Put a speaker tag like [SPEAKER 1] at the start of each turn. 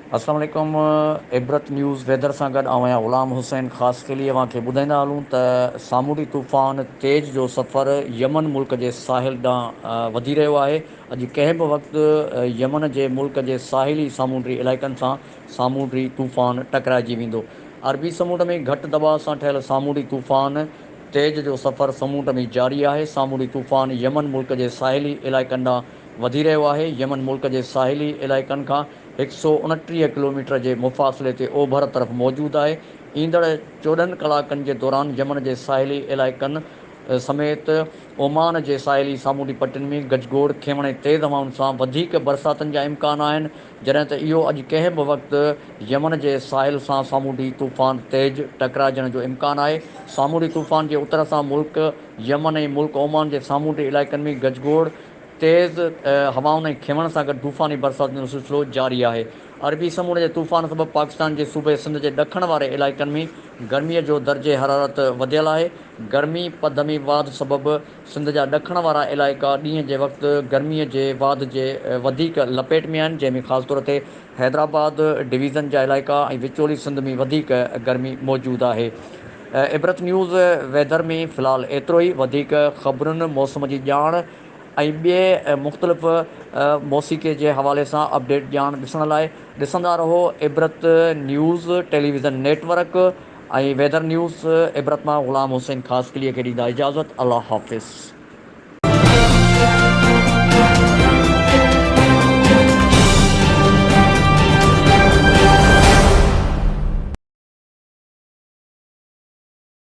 [SPEAKER 1] अस्सलाम वालेकुम। इबरत news weather सां गॾु आहियां ग़ुलाम हुसैन। ख़ासि के लिए तव्हांखे ॿुधाईंदा हलूं त सामूंडी तूफ़ान तेज जो सफ़र यमन मुल्क जे साहिल ॾांहुं वधी रहियो आहे। अॼु कंहिं बि वक़्तु यमन जे मुल्क जे साहिली सामूंडी इलाइक़नि सां सामूंडी तूफ़ान टकराइजी वेंदो। अरबी समुंड में घटि दबाव सां ठहियल सामूंडी तूफ़ान तेज जो सफ़र समुंड में जारी आहे। सामूंडी तूफ़ान यमन मुल्क जे साहिली इलाइक़नि ॾांहुं वधी रहियो आहे। यमन मुल्क जे साहिली इलाइक़नि खां 129 किलोमीटर जे मुफ़ासिले ते ओभर तरफ़ मौजूदु आहे। ईंदड़ 14 कलाकनि जे दौरान यमन जे साहिली इलाइक़नि समेत ओमान जे साहिली सामूंडी पटियुनि में गजगोड़ खिमण ऐं तेज़ हवाउनि सां वधीक बरसातनि जा इम्कान आहिनि। जॾहिं त इहो अॼु कंहिं बि वक़्तु यमन जे साहिल सां सामूंडी तूफ़ान तेज टकराइजण जो इम्कान आहे। सामूंडी तूफ़ान जे उतर सां मुल्क यमन ऐं मुल्क ओमान जे सामूंडी इलाइक़नि में गजगोड़ तेज़ हवाउनि ऐं खिमण सां गॾु तूफ़ानी बरसाति जो सिलसिलो जारी आहे। अरबी समुंड जे तूफ़ान सबबि पाकिस्तान जे सूबे सिंध जे ॾखण वारे इलाइक़नि में गर्मीअ जो दर्जे हरारत वधियल आहे। गर्मी पधमी वाध सबबि सिंध जा ॾखण वारा इलाइक़ा ॾींहं जे वक़्तु गर्मीअ जे वाध जे वधीक लपेट में आहिनि, जंहिंमें ख़ासि तौर ते हैदराबाद डिवीज़न जा इलाइक़ा ऐं विचोली सिंध में वधीक गर्मी मौजूदु आहे। इबरत न्यूज़ वेदर में फ़िलहालु एतिरो ई। वधीक ख़बरुनि मौसम जी ॼाण ऐं ॿिए मुख़्तलिफ़ मौसीक़े जे हवाले सां अपडेट ॼाण ॾिसण लाइ ॾिसंदा रहो इबरत न्यूज़ टेलीविज़न नेटवर्क ऐं वेदर न्यूज़। इबरत मां ग़ुलाम हुसैन ख़ासि क्लियर खे ॾींदा इजाज़त। अल्लाह हाफ़िज़।